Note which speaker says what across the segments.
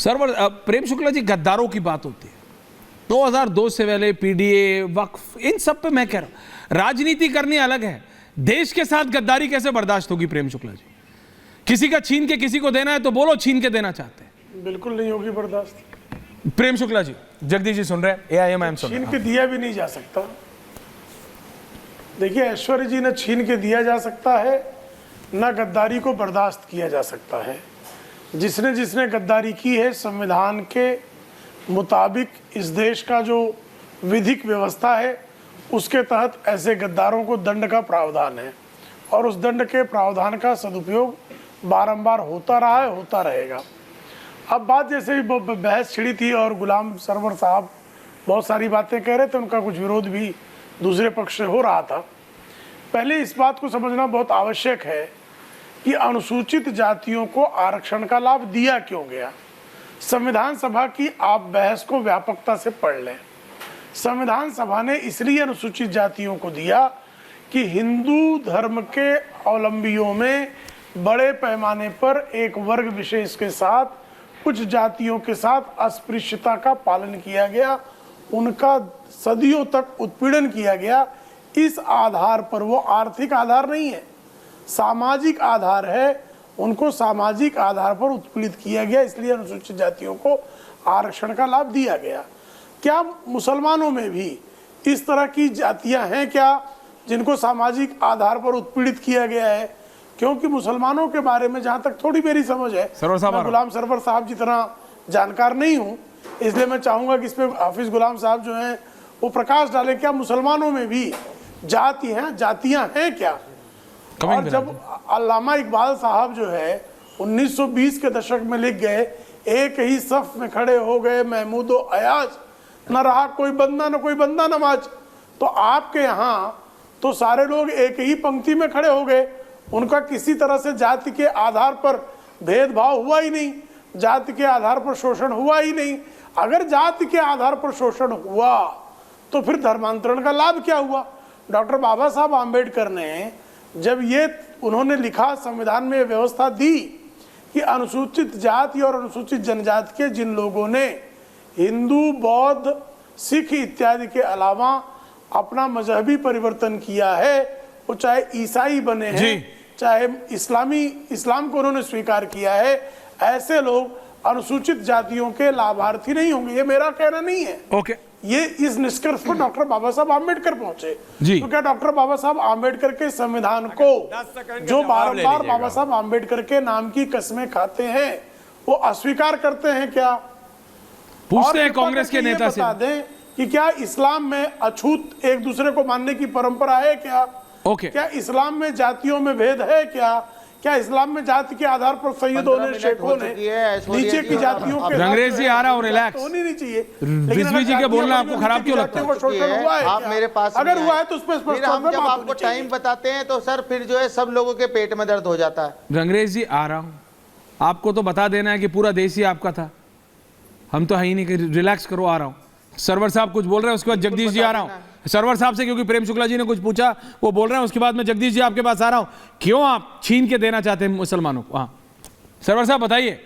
Speaker 1: Server Prem Shukla ji, गद्दारों की बात होती है 2002 से पहले पीडीए, वक्फ, इन सब पे मैं कह रहा हूं राजनीति करनी अलग है। देश के साथ गद्दारी कैसे बर्दाश्त होगी प्रेम शुक्ला जी? किसी का छीन के किसी को देना है तो बोलो छीन के देना चाहते हैं।
Speaker 2: बिल्कुल नहीं होगी बर्दाश्त।
Speaker 1: प्रेम शुक्ला जी, जगदीश जी सुन रहे हैं, AIM सुन रहे हैं।
Speaker 2: छीन के दिया भी नहीं जा सकता। देखिए, ऐश्वर्य जी, न छीन के दिया जा सकता है, न गद्दारी को बर्दाश्त किया जा सकता है। जिसने जिसने गद्दारी की है, संविधान के मुताबिक इस देश का जो विधिक व्यवस्था है उसके तहत ऐसे गद्दारों को दंड का प्रावधान है और उस दंड के प्रावधान का सदुपयोग बारंबार होता रहा है, होता रहेगा। अब बात जैसे ही बहस छिड़ी थी और गुलाम सरवर साहब बहुत सारी बातें कह रहे थे, उनका कुछ विरोध भी दूसरे पक्ष से हो रहा था। पहले इस बात को समझना बहुत आवश्यक है कि अनुसूचित जातियों को आरक्षण का लाभ दिया क्यों गया। संविधान सभा की आप बहस को व्यापकता से पढ़ लें। संविधान सभा ने इसलिए अनुसूचित जातियों को दिया कि हिंदू धर्म के अवलंबियों में बड़े पैमाने पर एक वर्ग विशेष के साथ, कुछ जातियों के साथ अस्पृश्यता का पालन किया गया, उनका सदियों तक उत्पीड़न किया गया। इस आधार पर, वो आर्थिक आधार नहीं है, सामाजिक आधार है, उनको सामाजिक आधार पर उत्पीड़ित किया गया, इसलिए अनुसूचित जातियों को आरक्षण का लाभ दिया गया। क्या मुसलमानों में भी इस तरह की जातियां हैं क्या जिनको सामाजिक आधार पर उत्पीड़ित किया गया है? क्योंकि मुसलमानों के बारे में जहां तक थोड़ी मेरी समझ है, मैं गुलाम सरवर साहब जितना जानकार नहीं हूं, इसलिए मैं चाहूंगा कि इस पे हाफिज गुलाम साहब जो हैं वो प्रकाश डालें। क्या मुसलमानों में भी जातियां हैं क्या? और जब अल्लामा इकबाल साहब जो है 1920 के दशक में लिख गए, एक ही सफ में खड़े हो गए महमूद व अयाज, न रहा कोई बंदा न कोई बंदा नमाज, तो आपके यहाँ तो सारे लोग एक ही पंक्ति में खड़े हो गए। उनका किसी तरह से जाति के आधार पर भेदभाव हुआ ही नहीं, जाति के आधार पर शोषण हुआ ही नहीं। अगर जाति के आधार पर शोषण हुआ तो फिर धर्मांतरण का लाभ क्या हुआ? डॉक्टर बाबा साहब आम्बेडकर ने जब ये उन्होंने लिखा, संविधान में व्यवस्था दी कि अनुसूचित जाति और अनुसूचित जनजाति के जिन लोगों ने हिंदू, बौद्ध, सिख इत्यादि के अलावा अपना मजहबी परिवर्तन किया है, वो चाहे ईसाई बने हैं, चाहे इस्लाम को उन्होंने स्वीकार किया है, ऐसे लोग अनुसूचित जातियों के लाभार्थी नहीं होंगे। ये मेरा कहना नहीं है।
Speaker 1: ओके।
Speaker 2: ये इस निष्कर्ष पर डॉक्टर बाबा साहब आम्बेडकर पहुंचे। तो क्या डॉक्टर बाबा साहब आम्बेडकर के संविधान को जो बारंबार बाबा साहब आम्बेडकर के नाम की कस्में खाते हैं वो अस्वीकार करते हैं क्या?
Speaker 1: पूछते हैं कांग्रेस के नेता से,
Speaker 2: बता दें कि क्या इस्लाम में अछूत एक दूसरे को मानने की परंपरा है क्या? क्या इस्लाम में जातियों में भेद है क्या? क्या इस्लाम में जाति के आधार पर सैयदों ने, शेखों ने नीचे की जातियों के
Speaker 1: रंगरेज जी आ रहा हूं, रिलैक्स
Speaker 2: होनी नहीं चाहिए।
Speaker 1: रिजवी जी के बोलना आपको खराब क्यों लगता है?
Speaker 3: आप मेरे पास
Speaker 2: अगर हुआ है तो उस पर
Speaker 3: फिर हम जब आपको टाइम बताते हैं तो सर फिर जो है सब लोगों के पेट में दर्द हो जाता है।
Speaker 1: रंगरेज जी आ रहा हूं, आपको तो बता देना है कि पूरा देश ही आपका था, हम तो है ही नहीं। रिलैक्स करो, आ रहा हूं। सरवर साहब कुछ बोल रहे हैं, उसके बाद जगदीश जी आ रहा हूं सरवर साहब से, क्योंकि प्रेम शुक्ला जी ने कुछ पूछा वो बोल रहे हैं, उसके बाद में जगदीश जी आपके पास आ रहा हूं। क्यों आप छीन के देना चाहते हैं मुसलमानों को? हाँ सरवर साहब बताइए।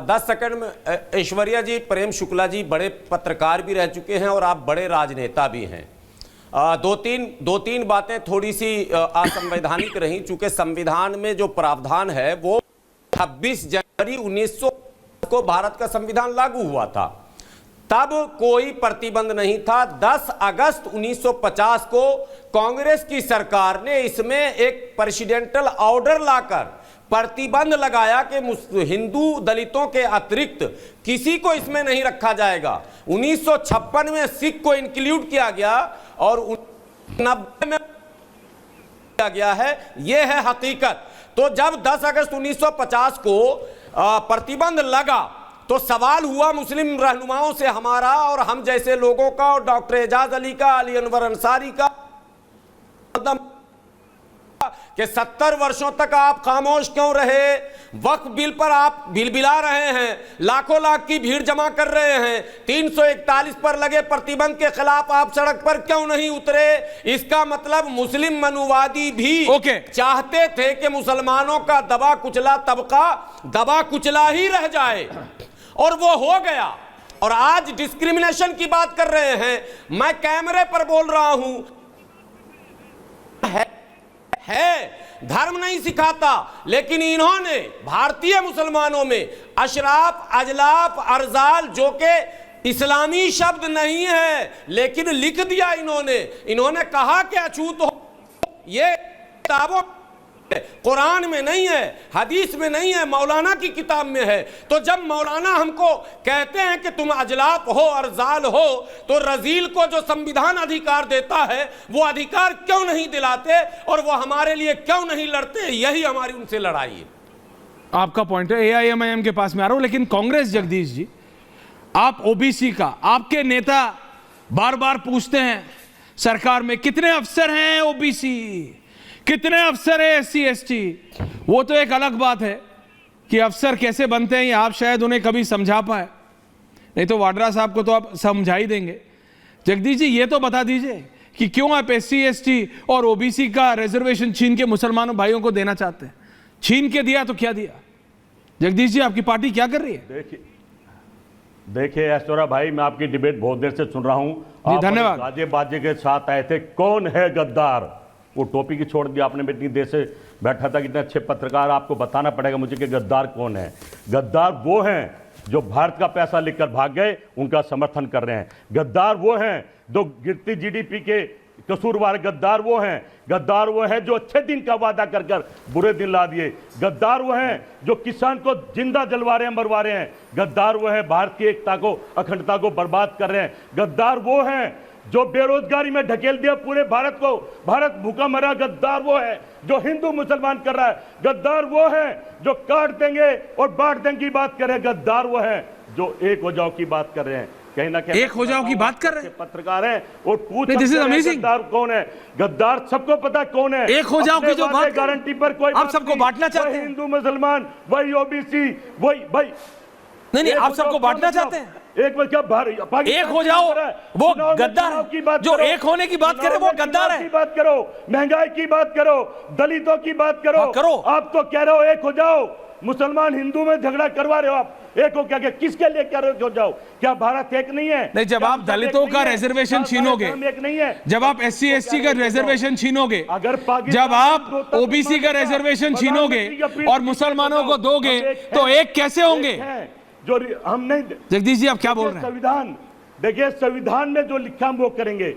Speaker 4: 10 सेकंड में। ऐश्वर्या जी, प्रेम शुक्ला जी बड़े पत्रकार भी रह चुके हैं और आप बड़े राजनेता भी हैं। दो तीन बातें थोड़ी सी असंवैधानिक रही, चूंकि संविधान में जो प्रावधान है वो 26 जनवरी 1900 को भारत का संविधान लागू हुआ था, तब कोई प्रतिबंध नहीं था। 10 अगस्त 1950 को कांग्रेस की सरकार ने इसमें एक प्रेसिडेंटल ऑर्डर लाकर प्रतिबंध लगाया कि हिंदू दलितों के अतिरिक्त किसी को इसमें नहीं रखा जाएगा। 1956 में सिख को इंक्लूड किया गया और 90 में किया गया है। यह है हकीकत। तो जब 10 अगस्त 1950 को प्रतिबंध लगा तो सवाल हुआ मुस्लिम रहनुमाओं से हमारा और हम जैसे लोगों का, और डॉक्टर एजाज अली का, अली अनवर अंसारी का, कि 70 वर्षों तक आप खामोश क्यों रहे? वक्फ बिल पर आप बिलबिला रहे हैं, लाखों लाख की भीड़ जमा कर रहे हैं, 341 पर लगे प्रतिबंध के खिलाफ आप सड़क पर क्यों नहीं उतरे? इसका मतलब मुस्लिम मनुवादी भी चाहते थे कि मुसलमानों का दबा कुचला तबका दबा कुचला ही रह जाए, और वो हो गया। और आज डिस्क्रिमिनेशन की बात कर रहे हैं, मैं कैमरे पर बोल रहा हूं, है धर्म नहीं सिखाता, लेकिन इन्होंने भारतीय मुसलमानों में अशराफ, अजलाफ, अर्जाल, जो कि इस्लामी शब्द नहीं है, लेकिन लिख दिया इन्होंने कहा कि अछूत हो। ये किताबों कुरान में नहीं है, हदीस में नहीं है, मौलाना की किताब में है। तो जब मौलाना हमको कहते हैं कि तुम अजलाफ हो, अर्जाल हो, तो रजील को जो संविधान अधिकार देता है वो अधिकार क्यों नहीं दिलाते और वो हमारे लिए क्यों नहीं लड़ते? यही हमारी उनसे लड़ाई है।
Speaker 1: आपका पॉइंट है, AIMIM के पास में आ रहा हूं, लेकिन कांग्रेस, जगदीश जी, आप ओबीसी का, आपके नेता बार बार पूछते हैं सरकार में कितने अफसर हैं ओबीसी, कितने अफसर है SC ST। वो तो एक अलग बात है कि अफसर कैसे बनते हैं, ये आप शायद उन्हें कभी समझा पाए, नहीं तो वाड्रा साहब को तो आप समझा ही देंगे। जगदीश जी, ये तो बता दीजिए कि क्यों आप SC ST और OBC का रिजर्वेशन छीन के मुसलमानों भाइयों को देना चाहते हैं? छीन के दिया तो क्या दिया? जगदीश जी, आपकी पार्टी क्या कर रही है?
Speaker 5: देखिए ऐश्वर्या भाई, मैं आपकी डिबेट बहुत देर से सुन रहा हूं। आप
Speaker 1: धन्यवाद।
Speaker 5: गाजे बाजे के साथ आए थे, कौन है गद्दार? वो टोपी की छोड़ दिया आपने, इतनी देर से बैठा था, कितने अच्छे पत्रकार, आपको बताना पड़ेगा मुझे कि गद्दार कौन है। गद्दार वो हैं जो भारत का पैसा लेकर भाग गए, उनका समर्थन कर रहे हैं। गद्दार वो हैं जो गिरती GDP के कसूरवार, गद्दार वो हैं, गद्दार वो हैं जो अच्छे दिन का वादा कर कर बुरे दिन ला दिए। गद्दार वो हैं जो किसान को जिंदा जलवा रहे हैं, मरवा रहे हैं। गद्दार वो हैं भारत की एकता को, अखंडता को बर्बाद कर रहे हैं। गद्दार वो हैं जो बेरोजगारी में ढकेल दिया पूरे भारत को, भारत भूखा मरा। गद्दार वो है जो हिंदू मुसलमान कर रहा है। गद्दार वो है जो काट देंगे और बांट देंगे की बात कर रहे हैं। गद्दार वो है जो एक हो जाओ की बात कर रहे हैं। कहीं ना कहीं
Speaker 1: एक हो जाओ की बात कर रहे हैं,
Speaker 5: पत्रकार हैं और पूछ
Speaker 1: दिस इज अमेजिंग।
Speaker 5: गद्दार कौन है? गद्दार सबको पता कौन है।
Speaker 1: एक हो जाओ की जो बात
Speaker 5: गारंटी पर कोई
Speaker 1: आप सबको बांटना चाहते हैं।
Speaker 5: हिंदू मुसलमान, वही OBC, वही भाई,
Speaker 1: नहीं, आप सबको बांटना चाहते हैं।
Speaker 5: एक
Speaker 1: हो जाओ, वो गद्दार है। जो एक होने की बात करे वो गद्दार है।
Speaker 5: बात करो, महंगाई की बात करो, दलितों की बात करो। आप तो कह रहे हो एक हो जाओ, मुसलमान हिंदू में झगड़ा करवा रहे हो आप। एक हो क्या, किसके लिए कह रहे हो जाओ? क्या भारत एक नहीं है?
Speaker 1: नहीं, जब आप दलितों का रिजर्वेशन छीनोगे,
Speaker 5: एक नहीं है।
Speaker 1: जब आप SC ST का रिजर्वेशन छीनोगे, जब आप OBC का रिजर्वेशन छीनोगे और मुसलमानों को दोगे, तो एक कैसे होंगे?
Speaker 5: जो हम नहीं,
Speaker 1: जगदीश जी, आप क्या बोल रहे हैं?
Speaker 5: संविधान देखिए, संविधान में जो लिखा हम वो करेंगे,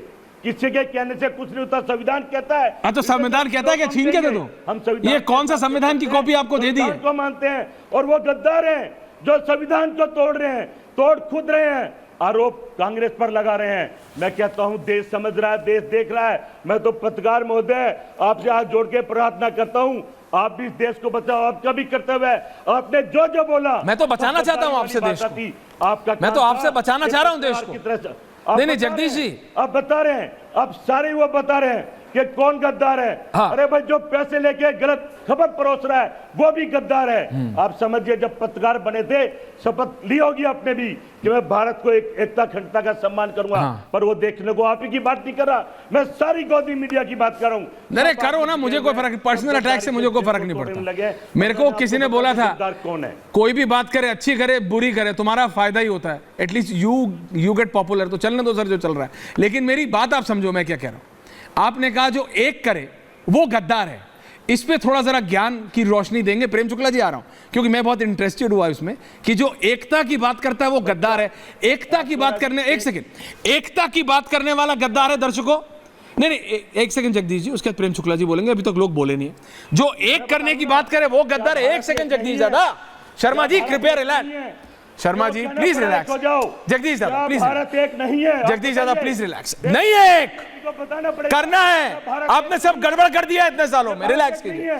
Speaker 5: किसी के कहने से कुछ नहीं होता। संविधान कहता है,
Speaker 1: हाँ, तो संविधान कहता है कि छीन के दे दो।
Speaker 5: हम संविधान,
Speaker 1: ये कौन सा संविधान की कॉपी आपको दे दी है?
Speaker 5: को मानते हैं और वो गद्दार हैं जो संविधान को तोड़ रहे हैं, तोड़ खुद रहे हैं। आरोप कांग्रेस पर लगा रहे हैं। मैं कहता हूं देश समझ रहा है, देश देख रहा है। मैं तो पत्रकार महोदय आपसे हाथ जोड़ के प्रार्थना करता हूं, आप भी इस देश को बचाओ। आपका भी कर्तव्य है, आपने जो जो बोला,
Speaker 1: मैं तो बचाना चाहता हूं आपसे देश को।
Speaker 5: आपका
Speaker 1: मैं तो आपसे बचाना चाह रहा हूं देश को। नहीं, जगदीश जी,
Speaker 5: आप बता रहे हैं, आप सारे वो बता रहे हैं कि कौन गद्दार है।
Speaker 1: हाँ।
Speaker 5: अरे भाई, जो पैसे लेके गलत खबर परोस रहा है वो भी गद्दार है। आप समझिए, जब पत्रकार बने थे शपथ ली होगी आपने भी कि मैं भारत को एक एकता अखंडता का सम्मान करूंगा।
Speaker 1: हाँ।
Speaker 5: पर वो देखने को आप ही की बात नहीं कर रहा, मैं सारी गौदी मीडिया की बात कर रहा हूँ।
Speaker 1: नहीं, करो ना, मुझे कोई फर्क, पर्सनल अटैक से मुझे कोई फर्क नहीं पड़ता। मेरे को किसी ने बोला था,
Speaker 5: कौन है, कोई
Speaker 1: भी बात करे, अच्छी करे बुरी करे, तुम्हारा फायदा ही होता है, एटलीस्ट यू गेट पॉपुलर। तो चलने दो सर जो चल रहा है, लेकिन मेरी बात आप समझो मैं क्या कह रहा हूं। आपने कहा जो एक करे वो गद्दार है, इस पे थोड़ा जरा ज्ञान की रोशनी देंगे। प्रेम शुक्ला जी, आ रहा हूं क्योंकि मैं बहुत इंटरेस्टेड हुआ इसमें कि जो एकता की बात करता है वो गद्दार है। एकता की बात करने, एक सेकंड, एकता की बात करने वाला गद्दार है दर्शकों। नहीं, एक सेकंड जगदीश जी, उसके बाद प्रेम शुक्ला जी बोलेंगे, अभी तक लोग बोले नहीं है। जो एक करने की बात करे वो गद्दार है। एक सेकंड जगदीश दादा, शर्मा जी कृपया relax, Sharma ji please relax, Jagdish दादा प्लीज,
Speaker 5: भारत एक नहीं है।
Speaker 1: जगदीश दादा प्लीज रिलैक्स, नहीं है, एक करना है, आपने सब गड़बड़ कर दिया इतने सालों में, रिलैक्स कीजिए।